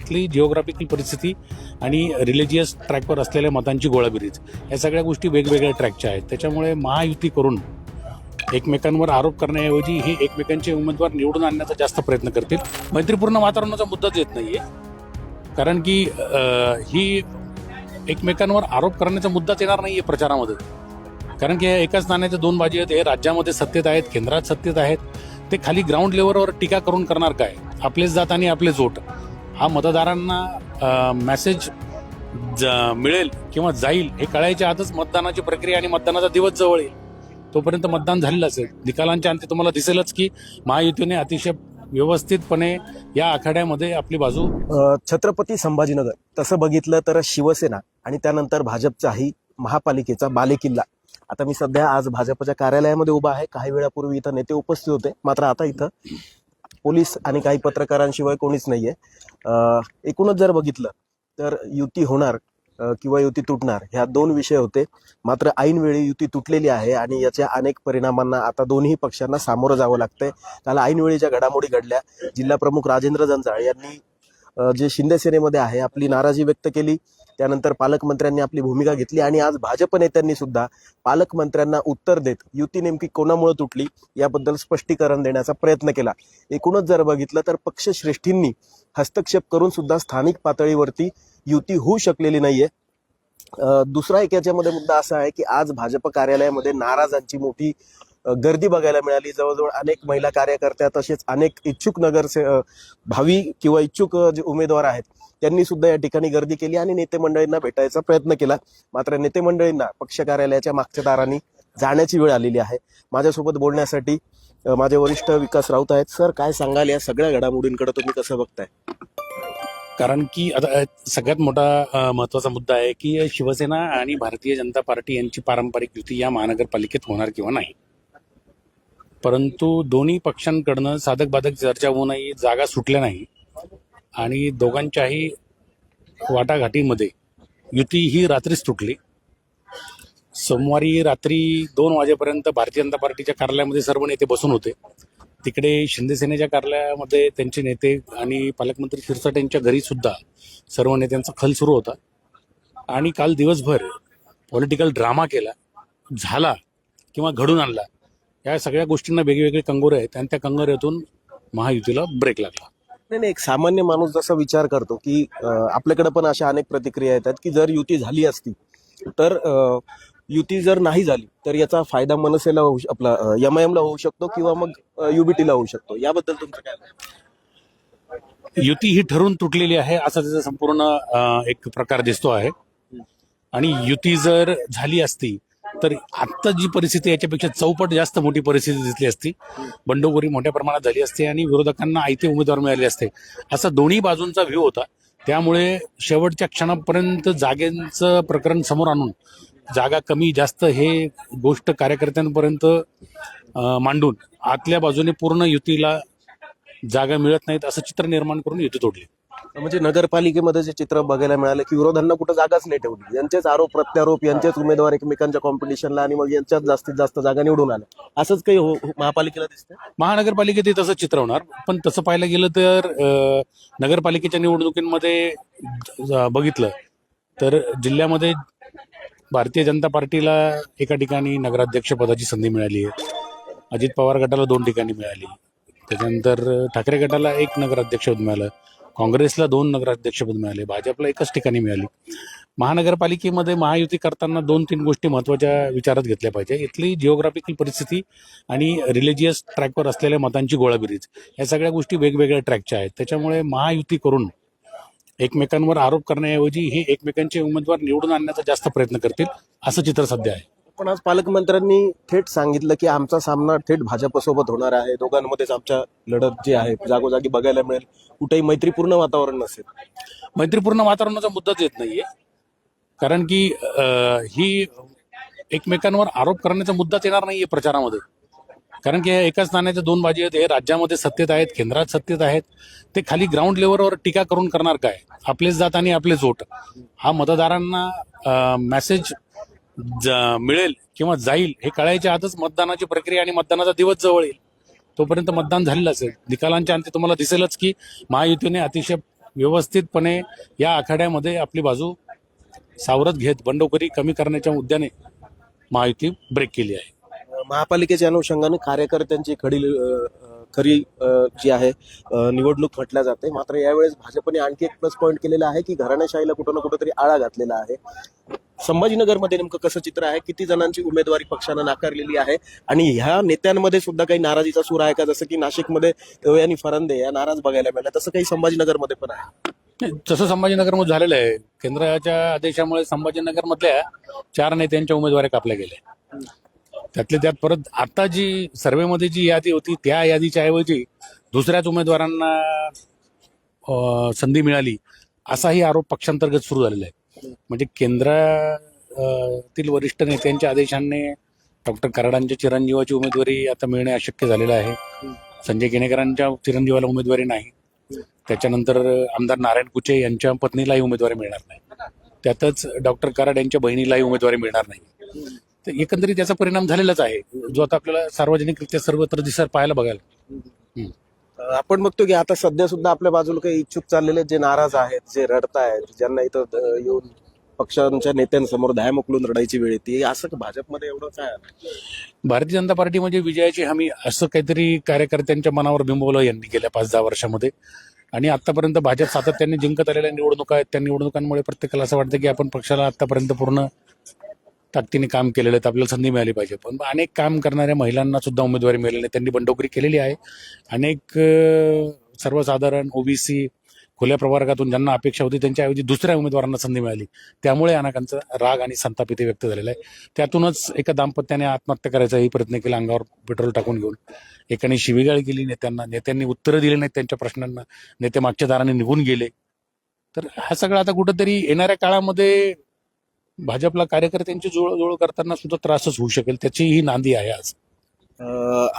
इथली जिओग्राफिकल परिस्थिती आणि रिलिजियस ट्रॅकवर असलेल्या मतांची गोळाबेरीज या सगळ्या गोष्टी वेगवेगळ्या ट्रॅकच्या आहेत. त्याच्यामुळे महायुती करून एकमेकांवर आरोप करण्याऐवजी हे एकमेकांचे उमेदवार निवडून आणण्याचा जास्त प्रयत्न करतील. मैत्रीपूर्ण वातावरणाचा मुद्दाच येत नाहीये, कारण की ही एकमेकांवर आरोप करण्याचा मुद्दाच येणार नाहीये प्रचारामध्ये. कारण की एकाच नाण्याच्या दोन बाजू आहेत. हे राज्यामध्ये सत्तेत आहेत, केंद्रात सत्तेत आहेत. ते खाली ग्राउंड लेवलवर टीका करून करणार काय? आपलेच जात आणि आपलेच वोट हा मतदारांना मेसेज मिळेल किंवा जाईल हे कळायच्या आधीच मतदानाची प्रक्रिया आणि मतदानाचा दिवस जवळ येईल. तोपर्यंत मतदान झालेलं असेल. निकालांच्या अंती तुम्हाला दिसेलच की महायुतीने अतिशय व्यवस्थितपणे या आखाड्यामध्ये आपली बाजू. छत्रपती संभाजीनगर तसं बघितलं तर शिवसेना आणि त्यानंतर भाजपचाही महापालिकेचा बालेकिल्ला. आता मी सध्या आज भाजपच्या कार्यालयामध्ये उभा आहे. काही वेळापूर्वी इथं नेते उपस्थित होते, मात्र आता इथं पोलीस आणि काही पत्रकारांशिवाय कोणीच नाहीये. एकूणच जर बघितलं तर युती होणार किंवा युती तुटणार ह्या दोन विषय होते. मात्र ऐनवेळी युती तुटलेली आहे आणि याच्या अनेक परिणामांना आता दोन्ही पक्षांना सामोरं जावं लागतंय. काल ऐनवेळी ज्या घडामोडी घडल्या, जिल्हा प्रमुख राजेंद्र जंजाळ यांनी जे शिंदे सेनेमध्ये आहे आपली नाराजी व्यक्त केली. त्यानंतर पालकमंत्र्यांनी आपली भूमिका घेतली आणि आज भाजप नेत्यांनी सुद्धा पालकमंत्र्यांना उत्तर देत युती नेमकी कोणामुळे तुटली याबद्दल स्पष्टीकरण देण्याचा प्रयत्न केला. एकूणच जर बघितलं तर पक्षश्रेष्ठींनी हस्तक्षेप करून सुद्धा स्थानिक पातळीवरती युती होऊ शकलेली नाहीये. दुसरा एक याच्यामध्ये मुद्दा असा आहे की आज भाजप कार्यालयामध्ये नाराजांची मोठी गर्दी बघायला मिळाली. जवळजवळ अनेक महिला कार्यकर्त्या तसेच अनेक इच्छुक भावी किंवा इच्छुक जे उमेदवार आहेत त्यांनी सुद्धा या ठिकाणी गर्दी केली आणि नेते मंडळींना भेटायचा प्रयत्न केला. मात्र नेते मंडळींना पक्ष कार्यालयाच्या मागच्या दारांनी जाण्याची वेळ आलेली आहे. माझ्यासोबत बोलण्यासाठी माझे वरिष्ठ विकास राऊत आहेत. सर, काय सांगाल या सगळ्या घडामोडींकडे तुम्ही कसं बघताय? कारण की आता सगळ्यात मोठा महत्वाचा मुद्दा आहे की शिवसेना आणि भारतीय जनता पार्टी यांची पारंपरिक युती या महानगरपालिकेत होणार किंवा नाही. परंतु दोन्ही पक्षांकडनं साधक बाधक चर्चा होऊनही जागा सुटल्या नाही आणि दोघांच्याही वाटाघाटीमध्ये युती ही रात्रीच तुटली. सोमवारी रात्री 2 वाजेपर्यंत भारतीय जनता पार्टीच्या कार्यालयामध्ये सर्व नेते बसून होते. तिकडे शिंदेसेनेच्या कार्यालयामध्ये त्यांचे नेते आणि पालकमंत्री शिरसाट यांच्या घरी सुद्धा सर्व नेत्यांचा खल सुरू होता. आणि काल दिवसभर पॉलिटिकल ड्रामा केला, झाला किंवा घडून आणला. या सगळ्या गोष्टींना वेगवेगळे कंगोरे आहेत आणि त्या कंगोऱ्यातून महायुतीला ब्रेक लागला. नाही, एक सामान्य माणूस जसा विचार करतो की आपल्याकडे पण अशा अनेक प्रतिक्रिया येतात की जर युती झाली असती तर युती जर नाही झाली तर याचा फायदा मनसेला आपला एमआयएमला होऊ शकतो किंवा मग युबीटीला होऊ शकतो. याबद्दल तुमचं काय? युती ही ठरून तुटलेली आहे असा त्याचा संपूर्ण एक प्रकार दिसतो आहे. आणि युती जर झाली असती तर आत्ता जी परिस्थिती याच्यापेक्षा चौपट जास्त मोठी परिस्थिती दिसली असती. बंडखोरी मोठ्या प्रमाणात झाली असती आणि विरोधकांना आयते उमेदवार मिळाले असते असा दोन्ही बाजूंचा व्ह्यू होता. त्यामुळे शेवटच्या क्षणापर्यंत जागेचं प्रकरण समोर आणून जागा कमी जास्त हे गोष्ट कार्यकर्त्यांपर्यंत मांडून आतल्या बाजूने पूर्ण युतीला जागा मिळत नाहीत असं चित्र निर्माण करून युती तोडली. म्हणजे नगरपालिकेमध्ये जे चित्र बघायला मिळालं की विरोधांना कुठं जागाच नाही ठेवली. यांचेच आरोप प्रत्यारोप, यांचेच उमेदवार एकमेकांच्या कॉम्पिटिशनला आणि मग यांच्यात जास्तीत जास्त जागा निवडून आल्या. असंच काही महापालिकेला दिसतंय? महानगरपालिकेत तसं चित्र होणार. पण तसं पाहायला गेलं तर नगरपालिकेच्या निवडणुकींमध्ये बघितलं तर जिल्ह्यामध्ये भारतीय जनता पार्टीला एका ठिकाणी नगराध्यक्षपदाची संधी मिळाली आहे. अजित पवार गटाला 2 ठिकाणी मिळाली. त्याच्यानंतर ठाकरे गटाला 1 नगराध्यक्षपद मिळालं. काँग्रेसला 2 नगराध्यक्षपद मिळाले. भाजपला 1च ठिकाणी मिळाली. महानगरपालिकेमध्ये महायुती करताना 2-3 गोष्टी महत्वाच्या विचारात घेतल्या पाहिजे. इथली जिओग्राफिकल परिस्थिती आणि रिलिजियस ट्रॅकवर असलेल्या मतांची गोळाबेरीज या सगळ्या गोष्टी वेगवेगळ्या ट्रॅकच्या आहेत. त्याच्यामुळे महायुती करून एकमेकांवर आरोप करण्याऐवजी हे एकमेकांचे उमेदवार निवडून आणण्याचा जास्त प्रयत्न करतील असं चित्र सध्या आहे. पण आज पालकमंत्र्यांनी थेट सांगितलं की आमचा सामना थेट भाजपसोबत होणार आहे. दोघांमध्येच आमच्या लढत जी आहे जागोजागी बघायला मिळेल. कुठेही मैत्रीपूर्ण वातावरण नसेल. मैत्रीपूर्ण वातावरणाचा मुद्दाच येत नाहीये, कारण की ही एकमेकांवर आरोप करण्याचा मुद्दाच येणार नाहीये प्रचारामध्ये. कारण की एकाच नाण्याच्या दोन बाजू आहेत. हे राज्यामध्ये सत्तेत आहेत, केंद्रात सत्तेत आहेत. ते खाली ग्राउंड लेवलवर टीका करून करणार काय? आपलेच जात आणि आपलेच वोट हा मतदारांना मेसेज मिळेल किंवा जाईल हे कळायच्या आधीच मतदानाची प्रक्रिया आणि मतदानाचा दिवस जवळ येईल. तोपर्यंत मतदान झालेलं असेल. निकालांच्या अंती तुम्हाला दिसेलच की महायुतीने अतिशय व्यवस्थितपणे या आखाड्यामध्ये आपली बाजू सावरत घेत बंडखोरी कमी करण्याच्या मुद्द्याने महायुती ब्रेक केली आहे. महापालिकेच्या अनुषंगाने कार्यकर्त्यांची खरी जी आहे निवडणूक म्हटल्या जाते. मात्र यावेळेस भाजपने आणखी एक प्लस पॉईंट केलेला आहे की घराणेशाहीला कुठं ना कुठंतरी आळा घातलेला आहे. संभाजीनगरमध्ये नेमकं कसं चित्र आहे, किती जणांची उमेदवारी पक्षानं नाकारलेली आहे आणि ह्या नेत्यांमध्ये सुद्धा काही नाराजीचा सूर आहे का? जसं की नाशिकमध्ये तवे आणि फरंदे या नाराज बघायला मिळाल्या, तसं काही संभाजीनगरमध्ये पण आहे. नाही, तसं संभाजीनगरमध्ये झालेलं आहे. केंद्राच्या आदेशामुळे संभाजीनगरमधल्या 4 नेत्यांच्या उमेदवारी कापल्या गेल्या. त्यातले त्यात परत आता जी सर्व्हेमध्ये जी यादी होती त्या यादीच्या ऐवजी दुसऱ्याच उमेदवारांना संधी मिळाली असाही आरोप पक्षांतर्गत सुरू झालेला आहे. म्हणजे केंद्रातील वरिष्ठ नेत्यांच्या आदेशाने डॉक्टर कराडांच्या चिरंजीवाची उमेदवारी आता मिळणे अशक्य झालेलं आहे. संजय केणेकरांच्या चिरंजीवाला उमेदवारी नाही. त्याच्यानंतर आमदार नारायण कुचे यांच्या पत्नीलाही उमेदवारी मिळणार नाही. त्यातच डॉक्टर कराड यांच्या बहिणीलाही उमेदवारी मिळणार नाही. तर एकंदरीत त्याचा परिणाम झालेलाच आहे, जो आता आपल्याला सार्वजनिकरित्या सर्वत्र पाहायला बघायला. आपण बघतो की आता सध्या सुद्धा आपल्या बाजूला काही इच्छुक चाललेले जे नाराज आहेत, जे रडतायत, ज्यांना इथं येऊन पक्षांच्या नेत्यांसमोर धाय मोकलून रडायची वेळ येते, असं भाजपमध्ये एवढं काय? भारतीय जनता पार्टी म्हणजे विजयाची हमी असं काहीतरी कार्यकर्त्यांच्या मनावर बिंबवलं यांनी गेल्या 5-10 वर्षामध्ये. आणि आतापर्यंत भाजप सातत्याने जिंकत आलेल्या निवडणुका आहेत. त्या निवडणुकांमुळे प्रत्येकाला असं वाटतं की आपण पक्षाला आतापर्यंत पूर्ण ताकदीने काम केलेलं आहे, आपल्याला संधी मिळाली पाहिजे. पण अनेक काम करणाऱ्या महिलांना सुद्धा उमेदवारी मिळाली नाही. त्यांनी बंडखोरी केलेली आहे. अनेक सर्वसाधारण ओबीसी खुल्या प्रवर्गातून ज्यांना अपेक्षा होती त्यांच्याऐवजी दुसऱ्या उमेदवारांना संधी मिळाली. त्यामुळे अनेकांचा राग आणि संताप इथे व्यक्त झालेला आहे. त्यातूनच एका दाम्पत्याने आत्महत्या करायचाही प्रयत्न केला, अंगावर पेट्रोल टाकून घेऊन. एकाने शिवीगाळ केली नेत्यांना, नेत्यांनी उत्तरं दिली नाहीत त्यांच्या प्रश्नांना, नेते मागच्या दाराने निघून गेले. तर हा सगळा आता कुठंतरी येणाऱ्या काळामध्ये भाजपला कार्यकर्त्यांची जुळजुळ करताना सुद्धा त्रासच होऊ शकेल, त्याची ही नांदी आहे आज.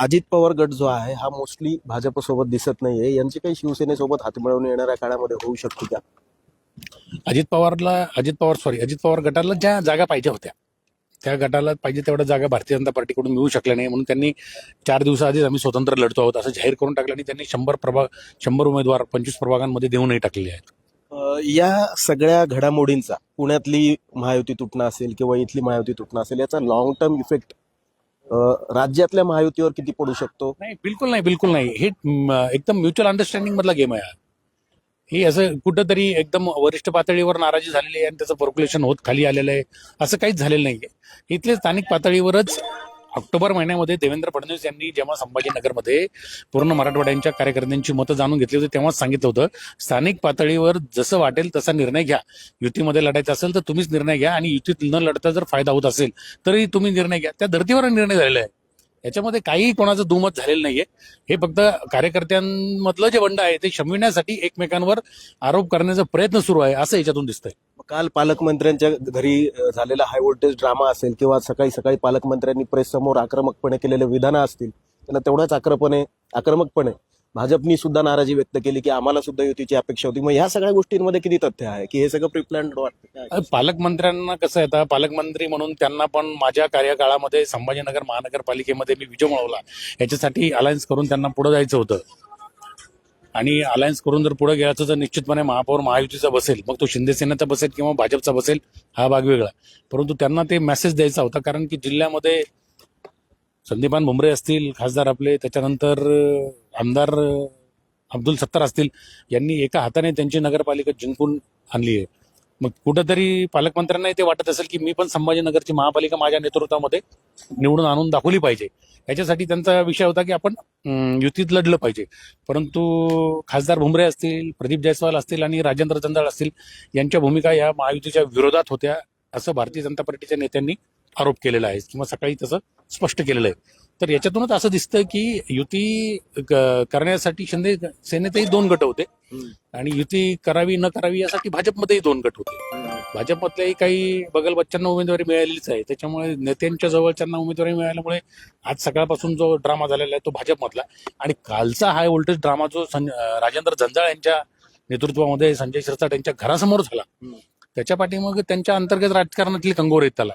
अजित पवार गट जो आहे हा मोस्टली भाजपसोबत दिसत नाहीये. यांची काही शिवसेनेसोबत हातमिळवणी येणाऱ्या काळामध्ये होऊ शकते का? अजित पवार गटाला ज्या जागा पाहिजे होत्या त्या गटाला पाहिजे तेवढ्या जागा भारतीय जनता पार्टीकडून मिळू शकल्या नाही. म्हणून त्यांनी 4 दिवसाआधीच आम्ही स्वतंत्र लढतो आहोत असं जाहीर करून टाकलं आणि त्यांनी 100 उमेदवार 25 प्रभागांमध्ये देऊनही टाकलेले आहेत. या सगळ्या घडामोडींचा पुण्यातली महायुती तुटणं असेल किंवा इथली महायुती तुटणं असेल, याचा लॉंग टर्म इफेक्ट राज्यातल्या महायुतीवर किती पडू शकतो? नाही, बिलकुल नाही. हे एकदम म्युच्युअल अंडरस्टँडिंग मधला गेम आहे. हे असं कुठंतरी एकदम वरिष्ठ पातळीवर नाराजी झालेली आहे आणि त्याचं पर्क्युलेशन होत खाली आलेलं आहे असं काहीच झालेलं नाहीये. इथले स्थानिक पातळीवरच ऑक्टोबर महिन्यामध्ये देवेंद्र फडणवीस यांनी जेव्हा संभाजीनगरमध्ये पूर्ण मराठवाड्यांच्या कार्यकर्त्यांची मतं जाणून घेतली होती तेव्हाच सांगितलं होतं, स्थानिक पातळीवर जसं वाटेल तसा निर्णय घ्या. युतीमध्ये लढायचं असेल तर तुम्हीच निर्णय घ्या आणि युतीत न लढता जर फायदा होत असेल तरी तुम्ही निर्णय घ्या. त्या धर्तीवर निर्णय झालेला आहे. याच्यामध्ये काही कोणाचं दुमत झालेलं नाहीये. हे फक्त कार्यकर्त्यांमधलं जे बंड आहे ते शमविण्यासाठी एकमेकांवर आरोप करण्याचा प्रयत्न सुरू आहे असं याच्यातून दिसतंय. काल पालकमंत्र्यांच्या घरी झालेला हाय व्होल्टेज ड्रामा असेल किंवा सकाळी पालकमंत्र्यांनी प्रेस समोर आक्रमकपणे केलेले विधानं असतील, त्याला तेवढ्याच आक्रमकपणे भाजपनी सुद्धा नाराजी व्यक्त केली की आम्हाला सुद्धा युतीची अपेक्षा होती. मग ह्या सगळ्या गोष्टींमध्ये किती तथ्य आहे की हे सगळं प्रिप्लॅन्ड वाटतं? पालकमंत्र्यांना कसं आहे, पालकमंत्री म्हणून त्यांना पण माझ्या कार्यकाळामध्ये संभाजीनगर महानगरपालिकेमध्ये मी विजय मिळवला, याच्यासाठी अलायन्स करून त्यांना पुढे जायचं होतं. आणि अलायन्स करून जर पुढे गेल्याचं तर निश्चितपणे महापौर महायुतीचा बसेल, मग तो शिंदे सेनेचा बसेल किंवा भाजपचा बसेल हा भाग वेगळा. परंतु त्यांना ते मेसेज द्यायचा होता, कारण की जिल्ह्यामध्ये संदीपान भुमरे असतील खासदार आपले, त्याच्यानंतर आमदार अब्दुल सत्तार असतील, यांनी एका हाताने त्यांची नगरपालिका जिंकून आणली आहे. मग कुठंतरी पालकमंत्र्यांनाही ते वाटत असेल की मी पण संभाजीनगरची महापालिका माझ्या नेतृत्वामध्ये निवडून आणून दाखवली पाहिजे. याच्यासाठी त्यांचा विषय होता की आपण युतीत लढलं पाहिजे. परंतु खासदार भुमरे असतील, प्रदीप जायस्वाल असतील आणि राजेंद्र जंजाळ असतील यांच्या भूमिका या महायुतीच्या विरोधात होत्या असं भारतीय जनता पार्टीच्या नेत्यांनी आरोप केलेला आहे किंवा सकाळी तसं स्पष्ट केलेलं आहे. तर याच्यातूनच असं दिसतं की युती करण्यासाठी शिंदे सेनेतही 2 गट होते आणि युती करावी न करावी यासाठी भाजपमध्येही 2 गट होते. भाजपमधल्याही काही बगलबच्च्यांना उमेदवारी मिळालेलीच आहे. त्याच्यामुळे नेत्यांच्या जवळच्यांना उमेदवारी मिळाल्यामुळे आज सकाळपासून जो ड्रामा झालेला आहे तो भाजपमधला. आणि कालचा हाय व्होल्टेज ड्रामा जो राजेंद्र जंजाळ यांच्या नेतृत्वामध्ये संजय शिरसाट यांच्या घरासमोर झाला, त्याच्या पाठीमागे त्यांच्या अंतर्गत राजकारणातली कंगोर आहेत त्याला.